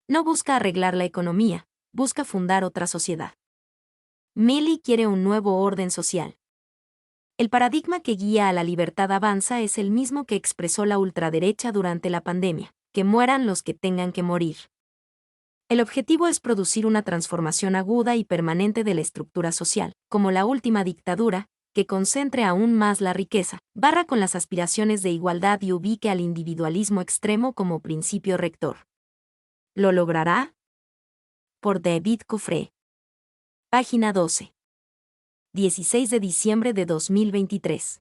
No busca arreglar la economía, busca fundar otra sociedad. Milley quiere un nuevo orden social. El paradigma que guía a la libertad avanza es el mismo que expresó la ultraderecha durante la pandemia: que mueran los que tengan que morir. El objetivo es producir una transformación aguda y permanente de la estructura social, como la última dictadura, que concentre aún más la riqueza, barra con las aspiraciones de igualdad y ubique al individualismo extremo como principio rector. ¿Lo logrará? Por David Coffré. Página 12. 16 de diciembre de 2023.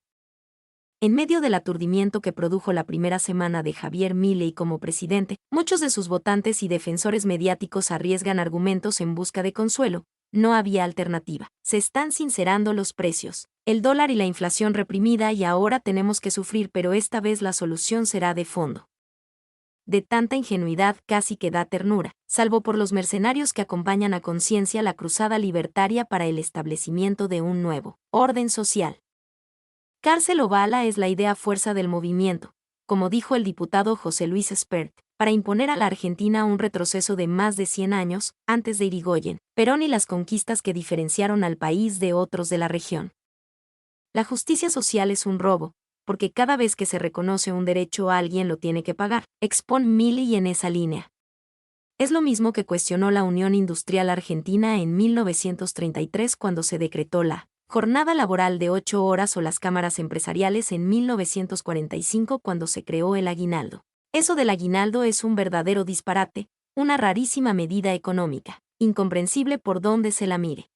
En medio del aturdimiento que produjo la primera semana de Javier Milei como presidente, muchos de sus votantes y defensores mediáticos arriesgan argumentos en busca de consuelo. No había alternativa. Se están sincerando los precios, el dólar y la inflación reprimida, y ahora tenemos que sufrir, pero esta vez la solución será de fondo. De tanta ingenuidad casi que da ternura, salvo por los mercenarios que acompañan a conciencia la cruzada libertaria para el establecimiento de un nuevo orden social. Cárcel o bala es la idea fuerza del movimiento, como dijo el diputado José Luis Espert, para imponer a la Argentina un retroceso de más de 100 años, antes de Irigoyen, Perón y las conquistas que diferenciaron al país de otros de la región. La justicia social es un robo, porque cada vez que se reconoce un derecho alguien lo tiene que pagar, expone Milley en esa línea. Es lo mismo que cuestionó la Unión Industrial Argentina en 1933 cuando se decretó la jornada laboral de 8 horas o las cámaras empresariales en 1945 cuando se creó el aguinaldo. Eso del aguinaldo es un verdadero disparate, una rarísima medida económica, incomprensible por donde se la mire.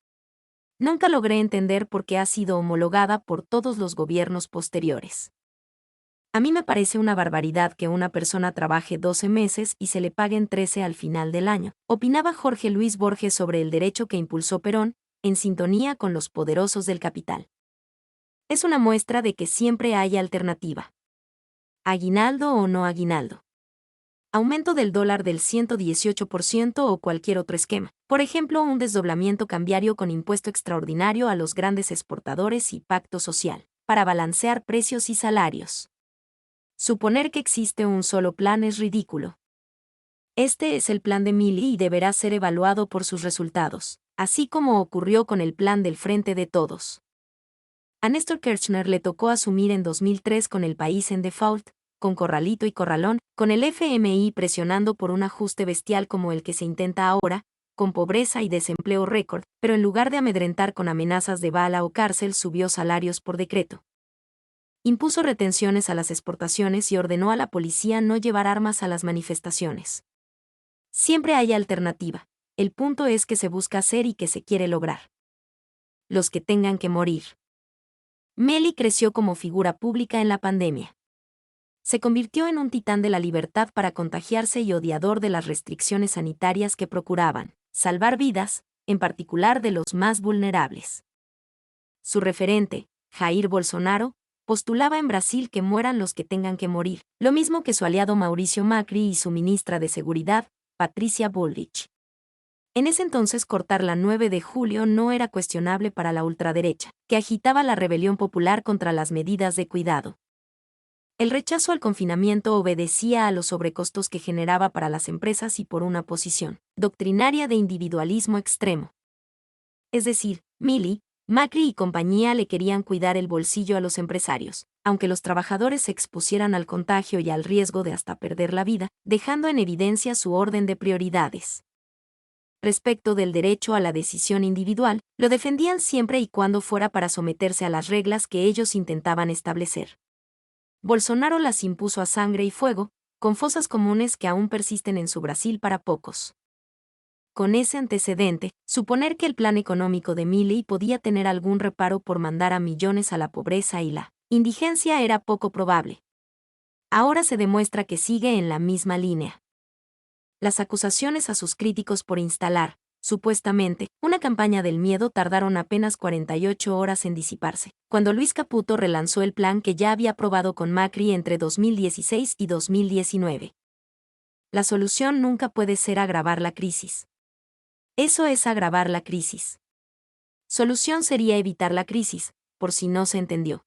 Nunca logré entender por qué ha sido homologada por todos los gobiernos posteriores. A mí me parece una barbaridad que una persona trabaje 12 meses y se le paguen 13 al final del año, opinaba Jorge Luis Borges sobre el derecho que impulsó Perón, en sintonía con los poderosos del capital. Es una muestra de que siempre hay alternativa. Aguinaldo o no aguinaldo. Aumento del dólar del 118% o cualquier otro esquema. Por ejemplo, un desdoblamiento cambiario con impuesto extraordinario a los grandes exportadores y pacto social, para balancear precios y salarios. Suponer que existe un solo plan es ridículo. Este es el plan de Milley y deberá ser evaluado por sus resultados, así como ocurrió con el plan del Frente de Todos. A Néstor Kirchner le tocó asumir en 2003 con el país en default, con corralito y corralón, con el FMI presionando por un ajuste bestial como el que se intenta ahora, con pobreza y desempleo récord, pero en lugar de amedrentar con amenazas de bala o cárcel subió salarios por decreto. Impuso retenciones a las exportaciones y ordenó a la policía no llevar armas a las manifestaciones. Siempre hay alternativa, el punto es que se busca hacer y que se quiere lograr. Los que tengan que morir. Milley creció como figura pública en la pandemia. Se convirtió en un titán de la libertad para contagiarse y odiador de las restricciones sanitarias que procuraban salvar vidas, en particular de los más vulnerables. Su referente, Jair Bolsonaro, postulaba en Brasil que mueran los que tengan que morir, lo mismo que su aliado Mauricio Macri y su ministra de Seguridad, Patricia Bullrich. En ese entonces cortar la 9 de julio no era cuestionable para la ultraderecha, que agitaba la rebelión popular contra las medidas de cuidado. El rechazo al confinamiento obedecía a los sobrecostos que generaba para las empresas y por una posición doctrinaria de individualismo extremo. Es decir, Milley, Macri y compañía le querían cuidar el bolsillo a los empresarios, aunque los trabajadores se expusieran al contagio y al riesgo de hasta perder la vida, dejando en evidencia su orden de prioridades. Respecto del derecho a la decisión individual, lo defendían siempre y cuando fuera para someterse a las reglas que ellos intentaban establecer. Bolsonaro las impuso a sangre y fuego, con fosas comunes que aún persisten en su Brasil para pocos. Con ese antecedente, suponer que el plan económico de Milley podía tener algún reparo por mandar a millones a la pobreza y la indigencia era poco probable. Ahora se demuestra que sigue en la misma línea. Las acusaciones a sus críticos por instalar, supuestamente, una campaña del miedo tardaron apenas 48 horas en disiparse, cuando Luis Caputo relanzó el plan que ya había aprobado con Macri entre 2016 y 2019. La solución nunca puede ser agravar la crisis. Eso es agravar la crisis. Solución sería evitar la crisis, por si no se entendió.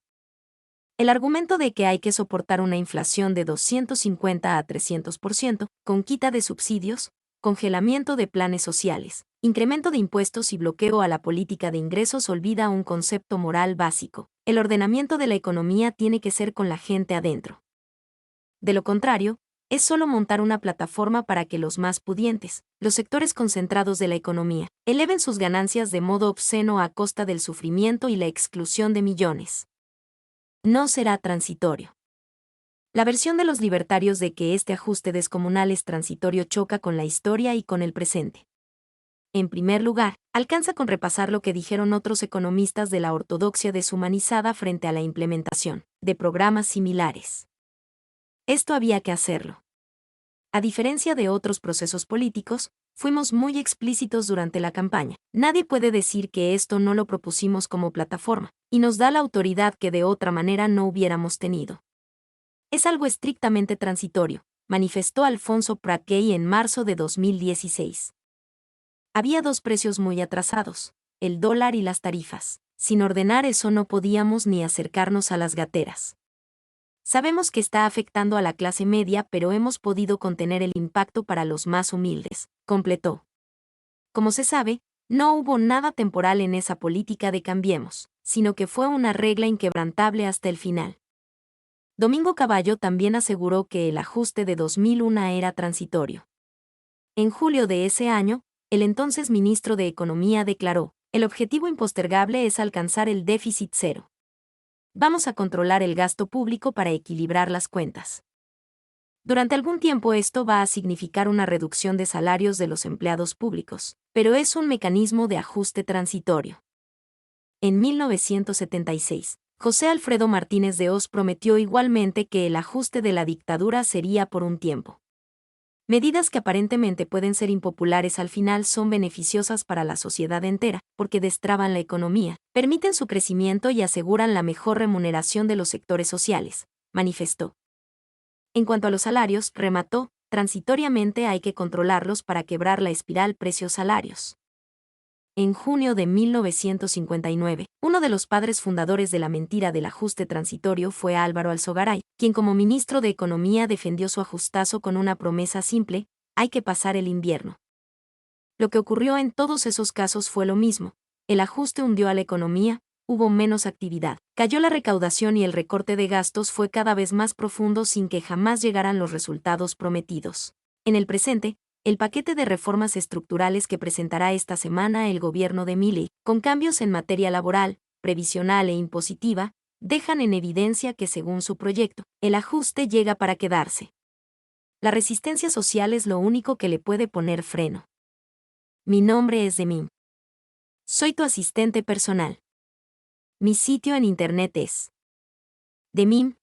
El argumento de que hay que soportar una inflación de 250 a 300%, con quita de subsidios, congelamiento de planes sociales, incremento de impuestos y bloqueo a la política de ingresos olvida un concepto moral básico. El ordenamiento de la economía tiene que ser con la gente adentro. De lo contrario, es solo montar una plataforma para que los más pudientes, los sectores concentrados de la economía, eleven sus ganancias de modo obsceno a costa del sufrimiento y la exclusión de millones. No será transitorio. La versión de los libertarios de que este ajuste descomunal es transitorio choca con la historia y con el presente. En primer lugar, alcanza con repasar lo que dijeron otros economistas de la ortodoxia deshumanizada frente a la implementación de programas similares. Esto había que hacerlo. A diferencia de otros procesos políticos, fuimos muy explícitos durante la campaña. Nadie puede decir que esto no lo propusimos como plataforma, y nos da la autoridad que de otra manera no hubiéramos tenido. Es algo estrictamente transitorio, manifestó Alfonso Prat Gay en marzo de 2016. Había dos precios muy atrasados, el dólar y las tarifas. Sin ordenar eso no podíamos ni acercarnos a las gateras. Sabemos que está afectando a la clase media, pero hemos podido contener el impacto para los más humildes, completó. Como se sabe, no hubo nada temporal en esa política de Cambiemos, sino que fue una regla inquebrantable hasta el final. Domingo Cavallo también aseguró que el ajuste de 2001 era transitorio. En julio de ese año, el entonces ministro de Economía declaró, el objetivo impostergable es alcanzar el déficit cero. Vamos a controlar el gasto público para equilibrar las cuentas. Durante algún tiempo esto va a significar una reducción de salarios de los empleados públicos, pero es un mecanismo de ajuste transitorio. En 1976, José Alfredo Martínez de Hoz prometió igualmente que el ajuste de la dictadura sería por un tiempo. Medidas que aparentemente pueden ser impopulares al final son beneficiosas para la sociedad entera, porque destraban la economía, permiten su crecimiento y aseguran la mejor remuneración de los sectores sociales, manifestó. En cuanto a los salarios, remató, transitoriamente hay que controlarlos para quebrar la espiral precios-salarios. En junio de 1959, uno de los padres fundadores de la mentira del ajuste transitorio fue Álvaro Alzogaray, quien como ministro de Economía defendió su ajustazo con una promesa simple: hay que pasar el invierno. Lo que ocurrió en todos esos casos fue lo mismo: el ajuste hundió a la economía, hubo menos actividad, cayó la recaudación y el recorte de gastos fue cada vez más profundo sin que jamás llegaran los resultados prometidos. En el presente, el paquete de reformas estructurales que presentará esta semana el gobierno de Milei, con cambios en materia laboral, previsional e impositiva, dejan en evidencia que según su proyecto, el ajuste llega para quedarse. La resistencia social es lo único que le puede poner freno. Mi nombre es Demim. Soy tu asistente personal. Mi sitio en internet es demim.es.tl.